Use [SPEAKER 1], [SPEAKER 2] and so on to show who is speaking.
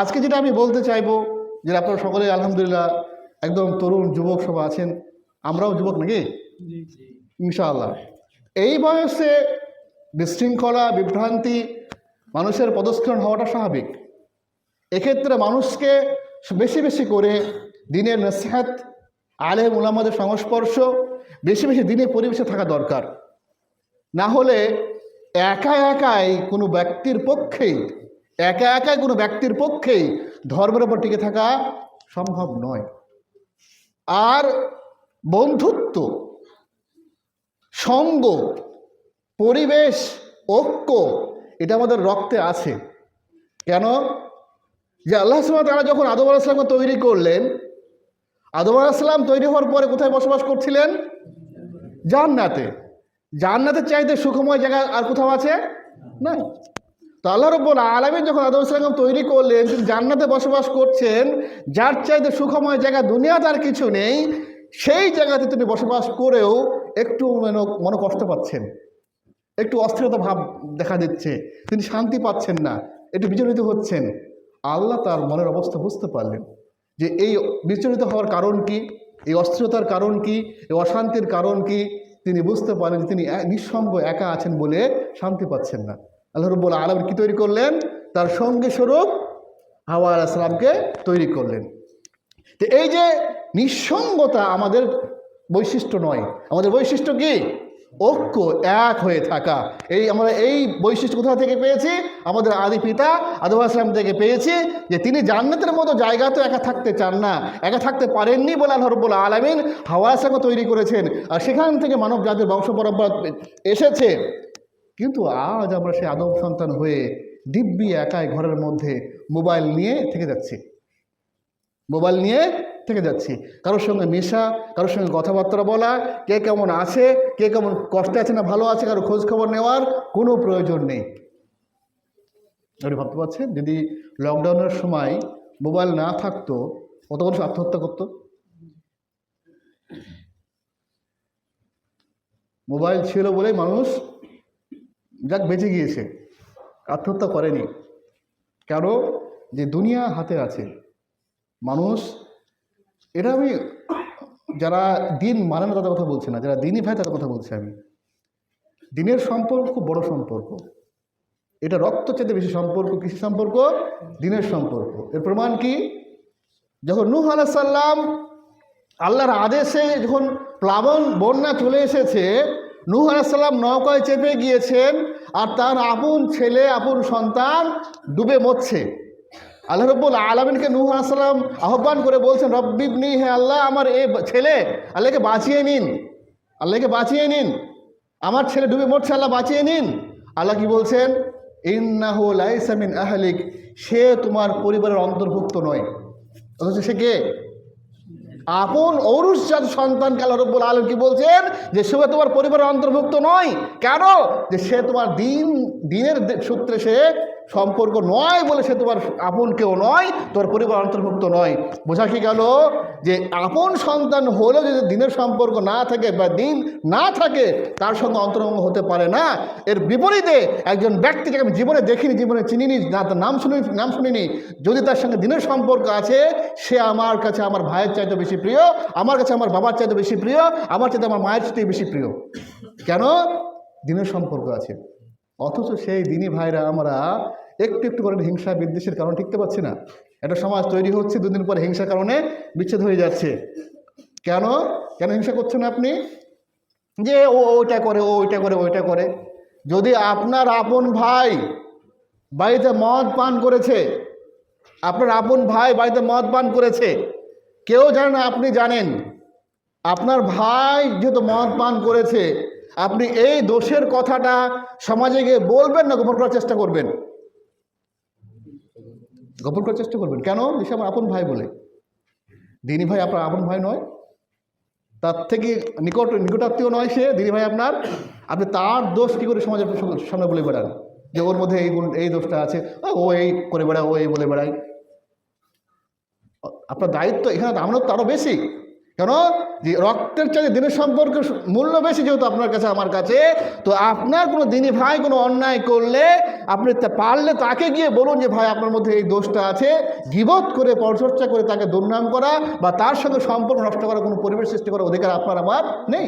[SPEAKER 1] আজকে যেটা আমি বলতে চাইবো, যে আপনারা সকলে আলহামদুলিল্লাহ একদম তরুণ যুবক সব আছেন, আমরাও যুবক নাকি ইনশাআল্লাহ। এই বয়সে বিশৃঙ্খলা, বিভ্রান্তি, মানুষের পদস্খলন হওয়াটা স্বাভাবিক। এক্ষেত্রে মানুষকে বেশি বেশি করে দিনের নসিহত, আলেম উলামাদের সংস্পর্শ, বেশি বেশি দিনের পরিবেশে থাকা দরকার। না হলে একা একাই কোনো ব্যক্তির পক্ষেই ধর্মের উপর টিকে থাকা সম্ভব নয়। আর বন্ধুত্ব, সঙ্গ, পরিবেশ, ঐক্য এটা আমাদের রক্তে আছে। কেন? যে আল্লাহ সুবহানাহু ওয়া তাআলা যখন আদম আলাইহিস সালামকে তৈরি করলেন, আদম আলাইহিস সালাম তৈরি হওয়ার পরে কোথায় বসবাস করছিলেন? জান্নাতে। জান্নাতের চাইতে সুখময় জায়গা আর কোথাও আছে? নাই। তো আল্লাহ রাব্বুল আলামিন যখন আদম আলাইহিস সালামকে তৈরি করলেন, তিনি জান্নাতে বসবাস করছেন, যার চাইতে সুখময় জায়গা দুনিয়াতে আর কিছু নেই, সেই জায়গাতে তিনি বসবাস করেও একটু মনে কষ্ট পাচ্ছেন, একটু অস্থিরতা ভাব দেখা দিচ্ছে, তিনি শান্তি পাচ্ছেন না, একটু বিচলিত হচ্ছেন। আল্লাহ তার মনের অবস্থা বুঝতে পারলেন যে এই বিচলিত হওয়ার কারণ কি, এই অস্থিরতার কারণ কি, এই অশান্তির কারণ কি। তিনি বুঝতে পারলেন যে তিনি নিঃসঙ্গ একা আছেন বলে শান্তি পাচ্ছেন না। আল্লাহ রাব্বুল আলামিন কি তৈরি করলেন? তার সঙ্গী স্বরূপ হাওয়া আলাইহিস সালামকে তৈরি করলেন। তো এই যে নিঃসঙ্গতা আমাদের বৈশিষ্ট্য নয়, আমাদের বৈশিষ্ট্য কি? ঐক্য, এক হয়ে থাকা। আমরা এই বৈশিষ্ট্য কোথা থেকে পেয়েছি? আমাদের আদি পিতা আদম আলাইহিস সালাম থেকে পেয়েছি, যে তিনি জান্নাতের মতো জায়গা তো একা থাকতে চান না, একা থাকতে পারেননি বলে আল্লাহ রাব্বুল আলামিন হাওয়া আলাইহিস সালামকে তৈরি করেছেন, আর সেখান থেকে মানব জাতির বংশ পরম্পরা এসেছে। কিন্তু আজ আমরা সেই আদম সন্তান হয়ে দিব্যি একাই ঘরের মধ্যে মোবাইল নিয়ে থেকে যাচ্ছি। কারোর সঙ্গে মেশা, কারোর সঙ্গে কথাবার্তা বলা, কে কেমন আছে, কে কেমন কষ্টে আছে না ভালো আছে, কারো খোঁজ খবর নেওয়ার কোনো প্রয়োজন নেই। আপনি ভাবতে পারছেন, যদি লকডাউনের সময় মোবাইল না থাকতো, কত মানুষ আত্মহত্যা করতো? মোবাইল ছিল বলেই মানুষ বেঁচে গিয়েছে, আত্মহত্যা করেনি। কেন? যে দুনিয়া হাতে আছে। মানুষ, এটা আমি যারা দিন মানে না তাদের কথা বলছি না, যারা দিনই ভাই তাদের কথা বলছি আমি। দিনের সম্পর্ক খুব বড় সম্পর্ক, এটা রক্ত চাইতে বেশি সম্পর্ক। কিসের সম্পর্ক? দিনের সম্পর্ক। এর প্রমাণ কি? যখন নূহ আলাইহিস সালাম আল্লাহর আদেশে যখন প্লাবন বন্যা চলে এসেছে, নূহ আলাইহিস সালাম নৌকায় চেপে গিয়েছেন, আর তার আপন ছেলে, আপন সন্তান ডুবে মরছে। আল্লাহ রাব্বুল আলামিনকে নূহ আলাইহিস সালাম আহ্বান করে বলছেন, রব্বিবনি, হে আল্লাহ আমার এই ছেলে, আল্লাহকে বাঁচিয়ে নিন, আমার ছেলে ডুবে মরছে, আল্লাহ বাঁচিয়ে নিন। আল্লাহ কি বলছেন? ইন্নাহু লাইসা মিন আহলিক, সে তোমার পরিবারের অন্তর্ভুক্ত নয়। অথচ সে কে? আপন ঔরসজাত সন্তানকে আল্লাহ রাব্বুল আলামিন কি বলছেন? যে সে তোমার পরিবারের অন্তর্ভুক্ত নয়। কেন? যে সে তোমার দিনের সূত্রে সে সম্পর্ক নয় বলে সে তোমার আপন কেউ নয়, তোর পরিবার অন্তর্ভুক্ত নয়। বোঝা কি গেল? যে আপন সন্তান হলেও যদি দিনের সম্পর্ক না থাকে বা দিন না থাকে, তার সঙ্গে অন্তরঙ্গ হতে পারে না। এর বিপরীতে একজন ব্যক্তিকে আমি জীবনে দেখিনি, জীবনে চিনিনি, না তার নাম শুনিনি, যদি তার সঙ্গে দিনের সম্পর্ক আছে, সে আমার কাছে আমার ভাইয়ের চাইতে বেশি প্রিয়, আমার কাছে আমার বাবার চাইতে বেশি প্রিয়, আমার চাইতে আমার মায়ের চাইতে বেশি প্রিয়। কেন? দিনের সম্পর্ক আছে। অথচ সেই দিনী ভাইরা আমরা একটু একটু করে হিংসা বিদ্বেষের কারণে টিকতে পারছি না। একটা সমাজ তৈরি হচ্ছে, দুদিন পর হিংসার কারণে বিচ্ছেদ হয়ে যাচ্ছে। কেন হিংসা করছেন আপনি? যে ওইটা করে। যদি আপনার আপন ভাই বাড়িতে মদ পান করেছে, কেউ জানে না, আপনি জানেন, আপনার ভাই যেহেতু মদ পান করেছে, আপনি এই দোষের কথাটা সমাজে গিয়ে বলবেন না গোপন করার চেষ্টা করবেন? কেন? সে আমার আপন ভাই বলে। দিনী ভাই আপনার আপন ভাই নয়, তার থেকে নিকটাত্মীয় নয় সে, দিনী ভাই আপনার। আপনি তার দোষ কী করে সমাজের সামনে বলে বেড়ান যে ওর মধ্যে এই দোষটা আছে, ও এই করে বেড়ায়, ও এই বলে বেড়ায়। আপনার দায়িত্ব এখানে আমানত আরও বেশি। কেন? যে রক্তের চাইতে দিনের সম্পর্ক মূল্য বেশি, যেহেতু আপনার কাছে আমার কাছে। তো আপনার কোনো দিনী ভাই কোনো অন্যায় করলে আপনি পারলে তাকে গিয়ে বলুন যে ভাই আপনার মধ্যে এই দোষটা আছে। গীবত করে, পরচর্চা করে তাকে দুর্নাম করা বা তার সঙ্গে সম্পর্ক নষ্ট করার কোনো পরিবেশ সৃষ্টি করার অধিকার আপনার আমার নেই।